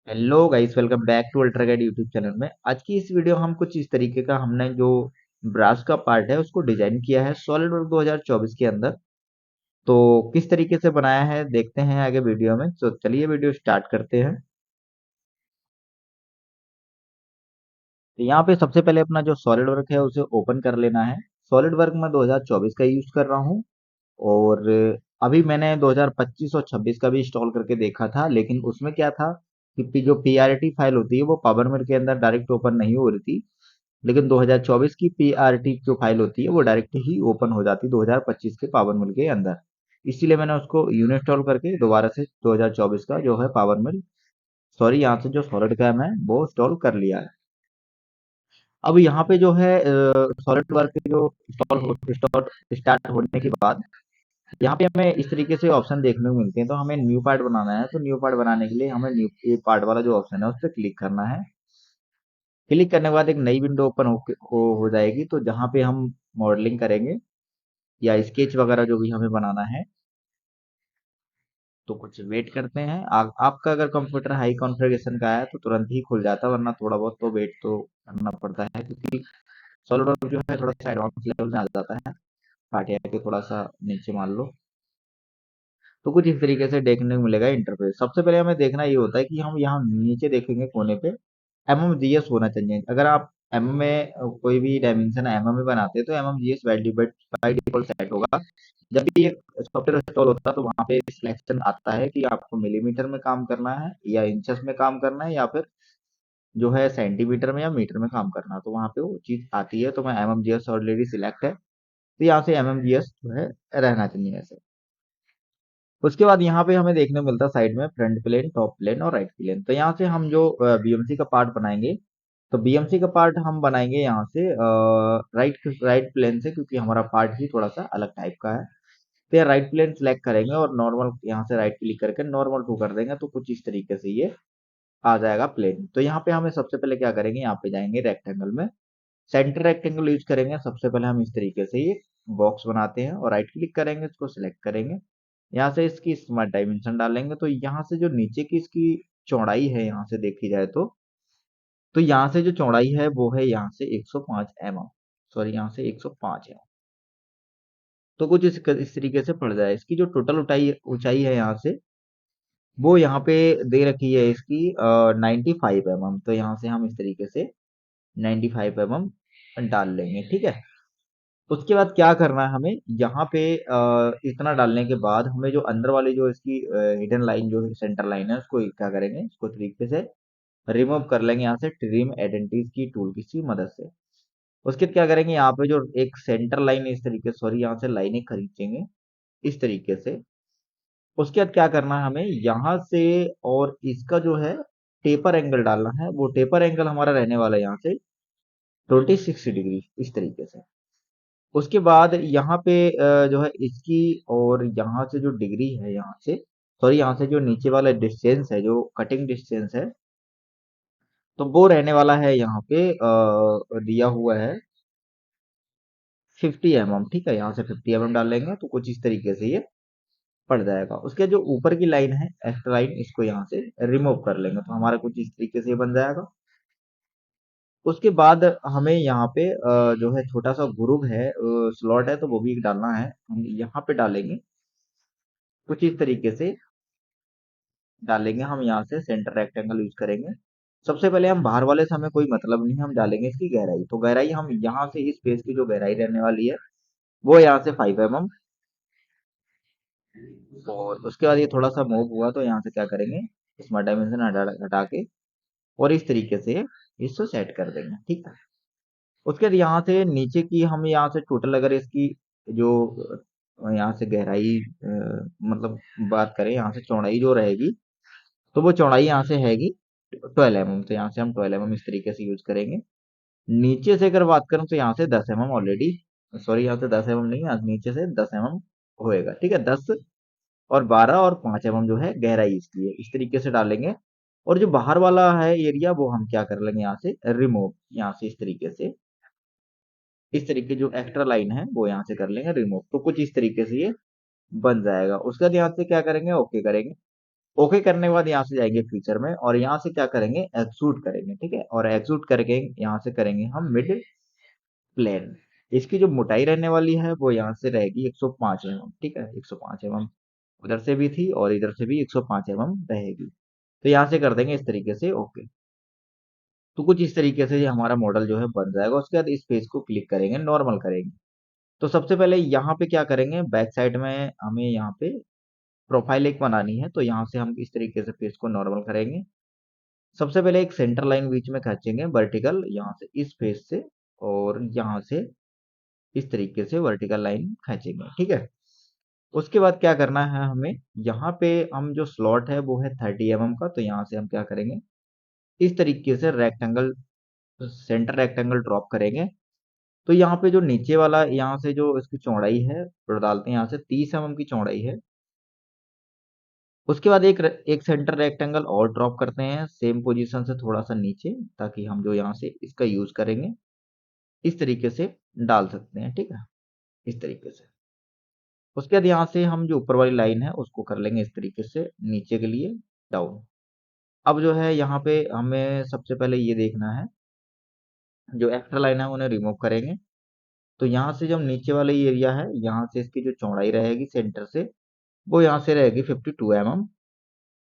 Hello guys, welcome back to Ultra Guide YouTube channel में। आज की इस वीडियो हम कुछ इस तरीके का हमने जो ब्रास का पार्ट है उसको डिजाइन किया है सॉलिडवर्क 2024 के अंदर। तो किस तरीके से बनाया है देखते हैं आगे वीडियो में। तो चलिए वीडियो स्टार्ट करते हैं। तो यहाँ पे सबसे पहले अपना जो सॉलिडवर्क है उसे ओपन कर लेना है। सॉलिडवर्क मैं 2024 का यूज कर रहा हूँ। और अभी मैंने 2025 और 26 का भी इंस्टॉल करके देखा था, लेकिन उसमें क्या था कि जो पीआरटी फाइल होती है वो पावर मेल के अंदर डायरेक्ट ओपन नहीं हो रही थी। लेकिन 2024 की पीआरटी जो फाइल होती है वो डायरेक्ट ही ओपन हो जाती है 2025 के पावर मिल के अंदर। इसीलिए मैंने उसको यूनिस्टॉल करके दोबारा से 2024 का जो है पावर मिल, सॉरी, यहाँ से जो सॉलिड कैम है वो इंस्टॉल कर लिया है। अब यहाँ पे जो है सॉलिड वर्क जो इंस्टॉल स्टार्ट होने के बाद यहाँ पे हमें इस तरीके से ऑप्शन देखने को मिलते हैं। तो हमें न्यू पार्ट बनाना है, तो न्यू पार्ट बनाने के लिए हमें न्यू ये पार्ट वाला जो ऑप्शन है उस पर क्लिक करना है। क्लिक करने के बाद एक नई विंडो ओपन हो जाएगी। तो जहाँ पे हम मॉडलिंग करेंगे या स्केच वगैरह जो भी हमें बनाना है, तो कुछ वेट करते हैं। आपका अगर कंप्यूटर हाई कॉन्फ़िगरेशन का है तो तुरंत ही खुल जाता है, वरना थोड़ा बहुत तो वेट तो करना पड़ता है, क्योंकि सॉलिडवर्क जो है थोड़ा सा एडवांस लेवल में आ जाता है। काटिया के थोड़ा सा नीचे मान लो, तो कुछ इस तरीके से देखने को मिलेगा इंटरफेस। सबसे पहले हमें देखना ये होता है कि हम यहाँ नीचे देखेंगे कोने पे एमएमजीएस होना चाहिए। अगर आप एम में कोई भी डायमेंशन एमएम में बनाते हैं तो एमएमजीएस बाय डिफॉल्ट सेट होगा। जब भी ये सॉफ्टवेयर इंस्टॉल होता है तो वहाँ पे सिलेक्शन आता है कि आपको मिलीमीटर में काम करना है या इंचेस में काम करना है या फिर जो है सेंटीमीटर में या मीटर में काम करना है। तो वहाँ पे वो चीज आती है। तो मैं एमएमजीएस ऑलरेडी सिलेक्ट है, तो यहाँ से एमएमजीएस जो है रहना चाहिए ऐसे। उसके बाद यहाँ पे हमें देखने को मिलता है साइड में फ्रंट प्लेन, टॉप प्लेन और राइट प्लेन। तो यहाँ से हम जो बीएमसी का पार्ट बनाएंगे, तो बीएमसी का पार्ट हम बनाएंगे यहाँ से राइट राइट प्लेन से, क्योंकि हमारा पार्ट ही थोड़ा सा अलग टाइप का है। तो यहाँ राइट प्लेन सिलेक्ट करेंगे और नॉर्मल यहाँ से राइट क्लिक करके नॉर्मल टू कर देंगे। तो कुछ इस तरीके से ये आ जाएगा प्लेन। तो यहाँ पे हमें सबसे पहले क्या करेंगे, यहाँ पे जाएंगे रेक्टेंगल में, सेंटर रेक्टेंगल यूज करेंगे। सबसे पहले हम इस तरीके से ये बॉक्स बनाते हैं और राइट क्लिक करेंगे, इसको सिलेक्ट करेंगे। यहाँ से इसकी स्मार्ट डायमेंशन डालेंगे। तो यहाँ से जो नीचे की इसकी चौड़ाई है, यहाँ से देखी जाए तो यहाँ से जो चौड़ाई है वो है यहाँ से 105 mm, सॉरी यहाँ से 105 है। तो कुछ इस तरीके से पड़ जाए। इसकी जो टोटल ऊंचाई ऊंचाई है यहाँ से, वो यहाँ पे दे रखी है इसकी 95 mm। तो यहाँ से हम इस तरीके से 95 mm डाल लेंगे, ठीक है। उसके बाद क्या करना है हमें, यहाँ पे इतना डालने के बाद हमें जो अंदर वाली जो इसकी हिडन लाइन जो सेंटर लाइन है उसको क्या करेंगे, इसको तरीके से रिमूव कर लेंगे यहाँ से ट्रिम आइडेंटिटीज की टूल की मदद से। उसके बाद क्या करेंगे, यहाँ पे जो एक सेंटर लाइन इस तरीके, सॉरी यहाँ से लाइनें खींचेंगे इस तरीके से। उसके बाद क्या करना है हमें यहाँ से, और इसका जो है टेपर एंगल डालना है। वो टेपर एंगल हमारा रहने वाला है यहाँ से 26 डिग्री इस तरीके से। उसके बाद यहाँ पे जो है इसकी, और यहाँ से जो डिग्री है यहाँ से, सॉरी यहाँ से जो नीचे वाला डिस्टेंस है, जो कटिंग डिस्टेंस है, तो वो रहने वाला है यहाँ पे दिया हुआ है 50 mm, ठीक है। यहाँ से 50 mm डाल लेंगे तो कुछ इस तरीके से ये पड़ जाएगा। उसके जो ऊपर की लाइन है एक्स्ट्रा लाइन, इसको यहाँ से रिमूव कर लेंगे तो हमारा कुछ इस तरीके से ये बन जाएगा। उसके बाद हमें यहाँ पे जो है छोटा सा ग्रुव है, स्लॉट है, तो वो भी डालना है। हम यहाँ पे डालेंगे कुछ इस तरीके से डालेंगे। हम यहाँ से सेंटर रेक्टेंगल यूज करेंगे। सबसे पहले हम बाहर वाले से हमें कोई मतलब नहीं है, हम डालेंगे इसकी गहराई। तो गहराई हम यहाँ से इस पेज की जो गहराई रहने वाली है वो यहाँ से 5 mm। और उसके बाद ये थोड़ा सा मूव हुआ तो यहाँ से क्या करेंगे, स्मार्ट डायमेंशन हटा के और इस तरीके से इसको सेट कर देंगे, ठीक है। उसके बाद यहाँ से नीचे की हम यहाँ से टोटल अगर इसकी जो यहाँ से गहराई मतलब बात करें, यहाँ से चौड़ाई जो रहेगी, तो वो चौड़ाई यहाँ से हैगी 12 mm। तो यहाँ से हम 12 mm इस तरीके से यूज करेंगे। नीचे से अगर बात करूं तो यहाँ से 10 mm ऑलरेडी, सॉरी यहाँ से 10 mm नहीं, यहाँ नीचे से 10 mm होएगा, ठीक है। 10 और 12 और 5 mm जो है गहराई इसकी है, इस तरीके से डालेंगे। और जो बाहर वाला है एरिया वो हम क्या कर लेंगे, यहाँ से रिमूव, यहाँ से इस तरीके से, इस तरीके जो एक्स्ट्रा लाइन है वो यहाँ से कर लेंगे रिमूव। तो कुछ इस तरीके से ये बन जाएगा। उसके बाद यहाँ से क्या करेंगे, ओके करेंगे। ओके करने के बाद यहाँ से जाएंगे फीचर में और यहाँ से क्या करेंगे, एक्सट्रूड करेंगे, ठीक है। और एक्सट्रूड करके यहाँ से करेंगे हम मिड प्लेन। इसकी जो मोटाई रहने वाली है वो यहाँ से रहेगी 105 mm, ठीक है। 105 mm उधर से भी थी और इधर से भी 105 mm रहेगी। तो यहाँ से कर देंगे इस तरीके से ओके। तो कुछ इस तरीके से ये हमारा मॉडल जो है बन जाएगा। उसके बाद इस पेज को क्लिक करेंगे, नॉर्मल करेंगे। तो सबसे पहले यहाँ पे क्या करेंगे, बैक साइड में हमें यहाँ पे प्रोफाइल एक बनानी है। तो यहाँ से हम इस तरीके से पेज को नॉर्मल करेंगे। सबसे पहले एक सेंटर लाइन बीच में खींचेंगे वर्टिकल, यहाँ से इस फेस से और यहाँ से इस तरीके से वर्टिकल लाइन खींचेंगे, ठीक है। उसके बाद क्या करना है हमें, यहाँ पे हम जो स्लॉट है वो है 30 mm का। तो यहाँ से हम क्या करेंगे, इस तरीके से रेक्टेंगल, सेंटर रेक्टेंगल ड्रॉप करेंगे। तो यहाँ पे जो नीचे वाला, यहाँ से जो इसकी चौड़ाई है वो डालते हैं, यहाँ से 30 mm की चौड़ाई है। उसके बाद एक सेंटर रेक्टेंगल और ड्रॉप करते हैं सेम पोजीशन से थोड़ा सा नीचे, ताकि हम जो यहाँ से इसका यूज करेंगे इस तरीके से डाल सकते हैं, ठीक है, इस तरीके से। उसके बाद यहाँ से हम जो ऊपर वाली लाइन है उसको कर लेंगे इस तरीके से नीचे के लिए डाउन। अब जो है यहाँ पे हमें सबसे पहले ये देखना है, जो एक्स्ट्रा लाइन है उन्हें रिमूव करेंगे। तो यहाँ से जो नीचे वाला ये एरिया है, यहाँ से इसकी जो चौड़ाई रहेगी सेंटर से वो यहाँ से रहेगी 52 mm,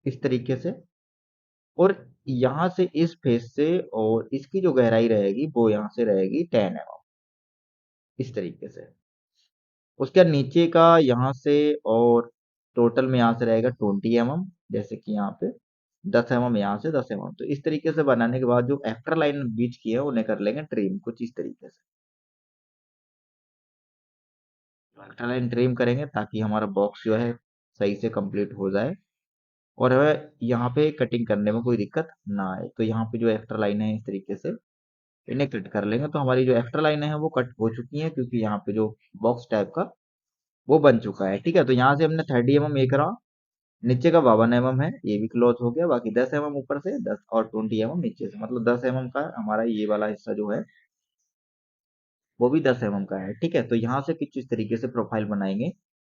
इस तरीके से। और यहाँ से इस फेस से और इसकी जो गहराई रहेगी वो यहाँ से रहेगी 10 mm, इस तरीके से। उसके बाद नीचे का यहाँ से और टोटल में यहाँ से रहेगा 20 mm, जैसे कि यहाँ पे 10 mm, यहाँ से 10 mm। तो इस तरीके से बनाने के बाद जो एक्स्ट्रा लाइन बीच की है उन्हें कर लेंगे ट्रिम, कुछ इस तरीके से। एक्स्ट्रा लाइन ट्रिम करेंगे ताकि हमारा बॉक्स जो है सही से कंप्लीट हो जाए और हमें यहाँ पे कटिंग करने में कोई दिक्कत ना आए। तो यहाँ पे जो एक्स्ट्रा लाइन है इस तरीके से इन्हें कट कर लेंगे। तो हमारी जो एक्स्ट्रा लाइन है वो कट हो चुकी है, क्योंकि यहाँ पे जो बॉक्स टाइप का वो बन चुका है, ठीक है। तो यहाँ से हमने 30 mm ये करा, नीचे का 52 mm है, ये भी क्लोज हो गया। बाकी 10 mm ऊपर से 10 और 20 mm नीचे से, मतलब 10 mm का हमारा ये वाला हिस्सा जो है वो भी 10 mm का है, ठीक है। तो यहाँ से कुछ इस तरीके से प्रोफाइल बनाएंगे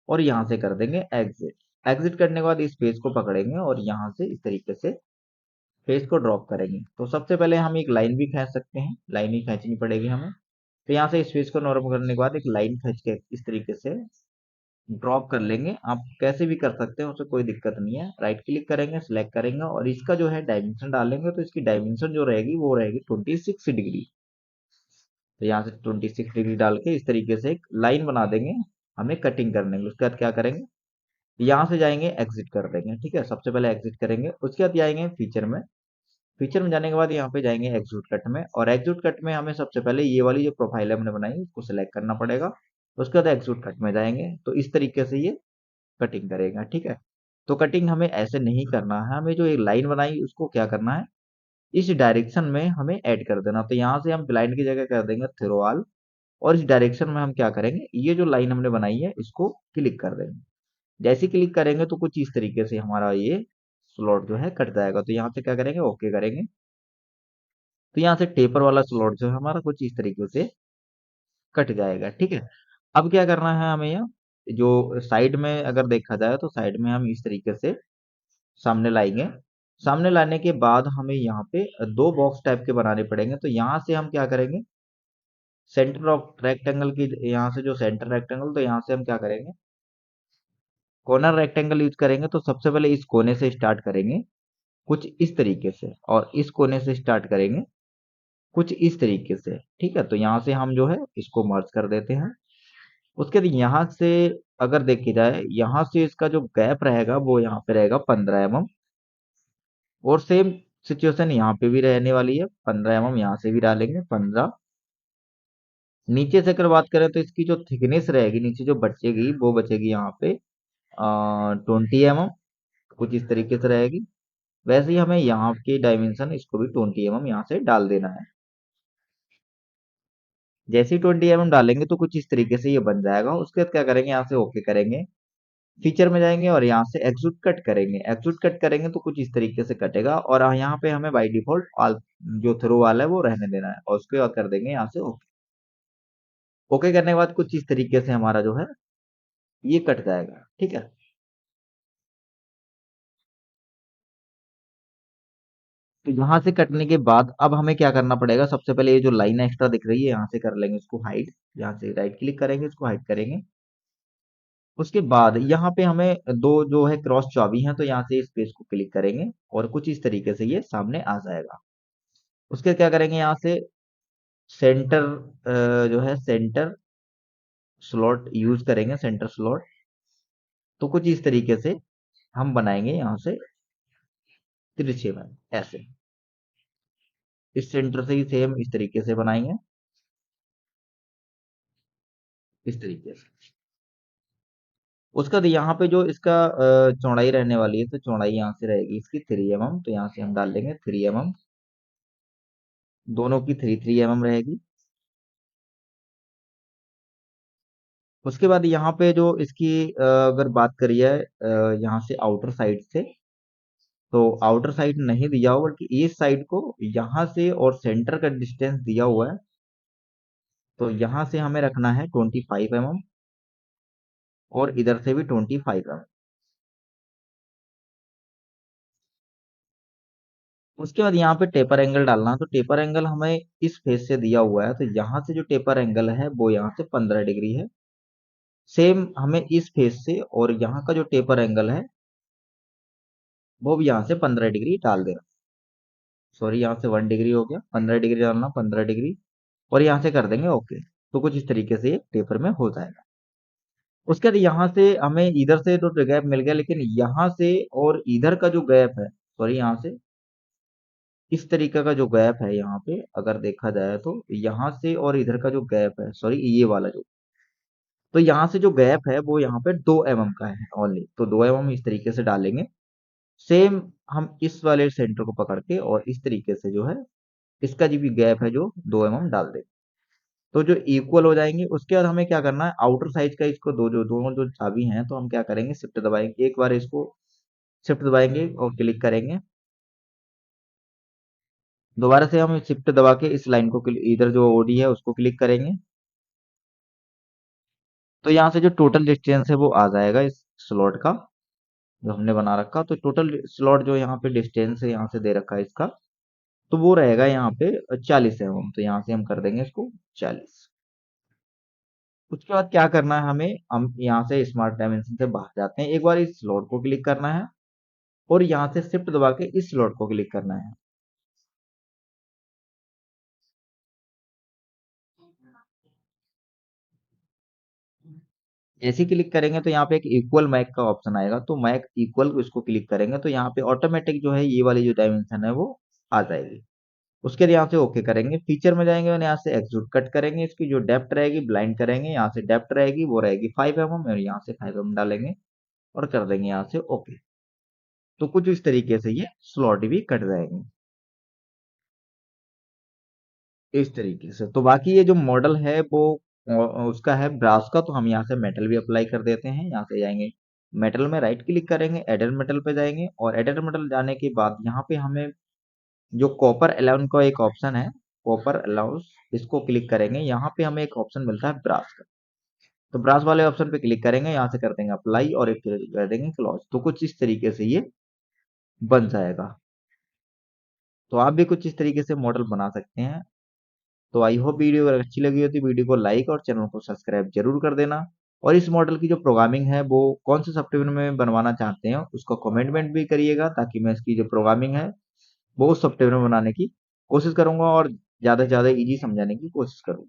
और यहाँ से कर देंगे एग्जिट। एग्जिट करने के बाद इस पेज को पकड़ेंगे और यहाँ से इस तरीके से फेस को ड्रॉप करेंगे। तो सबसे पहले हम एक लाइन भी खींच सकते हैं, लाइन ही खींचनी पड़ेगी हमें। तो यहाँ से इस फेस को नॉर्मल करने के बाद एक लाइन खींच के इस तरीके से ड्रॉप कर लेंगे। आप कैसे भी कर सकते हैं, उससे कोई दिक्कत नहीं है। राइट क्लिक करेंगे, सिलेक्ट करेंगे और इसका जो है डायमेंशन डालेंगे। तो इसकी डायमेंशन जो रहेगी वो रहेगी 26 डिग्री। तो यहाँ से 26 डिग्री डाल के इस तरीके से एक लाइन बना देंगे हमें कटिंग करने के। उसके बाद क्या करेंगे, यहाँ से जाएंगे एग्जिट कर देंगे, ठीक है। सबसे पहले एग्जिट करेंगे, उसके बाद जाएंगे फीचर में। फीचर में जाने के बाद यहाँ पे जाएंगे एक्सट्रूड कट में, और एक्सट्रूड कट में हमें सबसे पहले ये वाली जो प्रोफाइल हमने बनाई उसको सिलेक्ट करना पड़ेगा। उसके बाद एक्सट्रूड कट में जाएंगे तो इस तरीके से ये कटिंग करेगा, ठीक है। तो कटिंग हमें ऐसे नहीं करना है, हमें जो एक लाइन बनाई उसको क्या करना है, इस डायरेक्शन में हमें ऐड कर देना। तो यहाँ से हम ब्लाइंड की जगह कर देंगे थ्रोआल, और इस डायरेक्शन में हम क्या करेंगे, ये जो लाइन हमने बनाई है इसको क्लिक कर देंगे। जैसे क्लिक करेंगे तो कुछ इस तरीके से हमारा ये स्लॉट जो है कट जाएगा। तो यहाँ से क्या करेंगे, ओके करेंगे। तो यहाँ से टेपर वाला स्लॉट जो है हमारा कुछ इस तरीके से कट जाएगा, ठीक है। अब क्या करना है हमें, यहाँ जो साइड में अगर देखा जाए तो साइड में हम इस तरीके से सामने लाएंगे। सामने लाने के बाद हमें यहाँ पे दो बॉक्स टाइप के बनाने पड़ेंगे। तो यहाँ से हम क्या करेंगे, सेंटर ऑफ रेक्टेंगल की, यहाँ से जो सेंटर रेक्टेंगल, तो यहाँ से हम क्या करेंगे, कॉर्नर रेक्टेंगल यूज करेंगे। तो सबसे पहले इस कोने से स्टार्ट करेंगे कुछ इस तरीके से, और इस कोने से स्टार्ट करेंगे कुछ इस तरीके से, ठीक है। तो यहाँ से हम जो है इसको मर्ज कर देते हैं। उसके बाद यहाँ से अगर देखी जाए, यहाँ से इसका जो गैप रहेगा वो यहाँ पे रहेगा 15 mm, और सेम सिचुएशन यहाँ पे भी रहने वाली है। 15 mm यहाँ से भी डालेंगे 15। नीचे से अगर बात करें तो इसकी जो थिकनेस रहेगी नीचे जो बचेगी वो बचेगी यहाँ पे 20 mm, कुछ इस तरीके से रहेगी। वैसे ही हमें यहाँ की डायमेंशन इसको भी 20 mm यहाँ से डाल देना है। जैसे ही 20 mm डालेंगे तो कुछ इस तरीके से ये बन जाएगा। उसके बाद क्या करेंगे, यहाँ से ओके करेंगे, फीचर में जाएंगे और यहाँ से एक्सट्रूड कट करेंगे। एक्सट्रूड कट करेंगे तो कुछ इस तरीके से कटेगा, और यहाँ पे हमें बाय डिफॉल्ट ऑल जो थ्रो वाला है वो रहने देना है, और उसके बाद कर देंगे यहाँ से ओके। ओके करने के बाद कुछ इस तरीके से हमारा जो है ये कट जाएगा, ठीक है। तो यहाँ से कटने के बाद अब हमें क्या करना पड़ेगा, सबसे पहले ये जो लाइन एक्स्ट्रा दिख रही है यहाँ से कर लेंगे इसको हाइड, यहाँ से राइट क्लिक करेंगे इसको हाइड करेंगे। उसके बाद यहाँ पे हमें दो जो है क्रॉस चाबी हैं, तो यहाँ से इस पेज को क्लिक करेंगे और कुछ इस तरीके से ये सामने आ जाएगा। उसके क्या करेंगे, यहाँ से सेंटर जो है सेंटर स्लॉट यूज करेंगे, सेंटर स्लॉट। तो कुछ इस तरीके से हम बनाएंगे यहाँ से तिरछे में ऐसे, इस सेंटर से ही सेम इस तरीके से बनाएंगे, इस तरीके से। उसका यहाँ पे जो इसका चौड़ाई रहने वाली है, तो चौड़ाई यहाँ से रहेगी इसकी 3 mm, तो यहाँ से हम डाल देंगे 3 mm, दोनों की 3 3 mm रहेगी। उसके बाद यहाँ पे जो इसकी अगर बात करी है यहाँ से आउटर साइड से, तो आउटर साइड नहीं दिया हुआ बल्कि इस साइड को यहाँ से और सेंटर का डिस्टेंस दिया हुआ है, तो यहाँ से हमें रखना है 25 mm और इधर से भी 25 mm। उसके बाद यहाँ पे टेपर एंगल डालना है, तो टेपर एंगल हमें इस फेस से दिया हुआ है, तो यहाँ से जो टेपर एंगल है वो यहाँ से 15 डिग्री है। सेम हमें इस फेस से और यहाँ का जो टेपर एंगल है वो भी यहाँ से 15 डिग्री डाल देना। सॉरी, यहाँ से 1 डिग्री हो गया, 15 डिग्री डालना, 15 डिग्री, और यहाँ से कर देंगे ओके। तो कुछ इस तरीके से ये टेपर में हो जाएगा। उसके बाद यहाँ से हमें इधर से तो गैप मिल गया, लेकिन यहाँ से और इधर का जो गैप है, सॉरी यहाँ से इस तरीके का जो गैप है यहाँ पे अगर देखा जाए, तो यहाँ से और इधर का जो गैप है, सॉरी ये वाला जो, तो यहाँ से जो गैप है वो यहाँ पे 2 mm का है ओनली, तो 2 mm इस तरीके से डालेंगे। सेम हम इस वाले सेंटर को पकड़ के और इस तरीके से जो है इसका जो भी गैप है जो 2 mm डाल देंगे, तो जो इक्वल हो जाएंगे। उसके बाद हमें क्या करना है, आउटर साइज का इसको दोनों जो चाबी हैं, तो हम क्या करेंगे, शिफ्ट दबाएंगे एक बार, इसको शिफ्ट दबाएंगे और क्लिक करेंगे। दोबारा से हम शिफ्ट दबा के इस लाइन को इधर जो ओडी है उसको क्लिक करेंगे, तो यहाँ से जो टोटल डिस्टेंस है वो आ जाएगा इस स्लॉट का जो हमने बना रखा। तो टोटल स्लॉट जो यहाँ पे डिस्टेंस है यहाँ से दे रखा है इसका, तो वो रहेगा यहाँ पे 40 mm, तो यहाँ से हम कर देंगे इसको 40। उसके बाद क्या करना है हमें, हम यहाँ से स्मार्ट डायमेंशन से बाहर जाते हैं, एक बार इस स्लॉट को क्लिक करना है और यहाँ से शिफ्ट दबा के इस स्लॉट को क्लिक करना है। जैसे ही क्लिक करेंगे तो यहाँ पे एक इक्वल मैक का ऑप्शन आएगा, तो मैक इक्वल इसको क्लिक करेंगे तो यहाँ पे ऑटोमेटिक जो है ये वाली जो डायमेंशन है वो आ जाएगी। उसके बाद यहाँ से ओके करेंगे, फीचर में जाएंगे और यहाँ से एक्सट्रूड कट करेंगे, इसकी जो डेप्थ रहेगी ब्लाइंड करेंगे, यहाँ से डेप्थ रहेगी वो रहेगी 5 mm और यहाँ से 5 mm डालेंगे और कर देंगे यहाँ से ओके। तो कुछ इस तरीके से ये स्लॉट भी कट जाएंगे इस तरीके से। तो बाकी ये जो मॉडल है वो उसका है ब्रास का, तो हम यहाँ से मेटल भी अप्लाई कर देते हैं। यहाँ से जाएंगे मेटल में राइट क्लिक करेंगे, एडेड मेटल पे जाएंगे और एडेड मेटल जाने के बाद यहाँ पे हमें जो कॉपर अलाउंस का एक ऑप्शन है, कॉपर अलाउंस, इसको क्लिक करेंगे। यहाँ पे हमें एक ऑप्शन मिलता है ब्रास का, तो ब्रास वाले ऑप्शन पे क्लिक करेंगे, यहाँ से कर देंगे अप्लाई और एक कर देंगे क्लोज। तो कुछ इस तरीके से ये बन जाएगा। तो आप भी कुछ इस तरीके से मॉडल बना सकते हैं। तो आई होप वीडियो अगर अच्छी लगी हो तो वीडियो को लाइक और चैनल को सब्सक्राइब जरूर कर देना। और इस मॉडल की जो प्रोग्रामिंग है वो कौन से सॉफ्टवेयर में बनवाना चाहते हैं उसको कमेंटमेंट भी करिएगा, ताकि मैं इसकी जो प्रोग्रामिंग है वो उस सॉफ्टवेयर में बनाने की कोशिश करूंगा और ज्यादा से ज्यादा इजी समझाने की कोशिश करूंगा।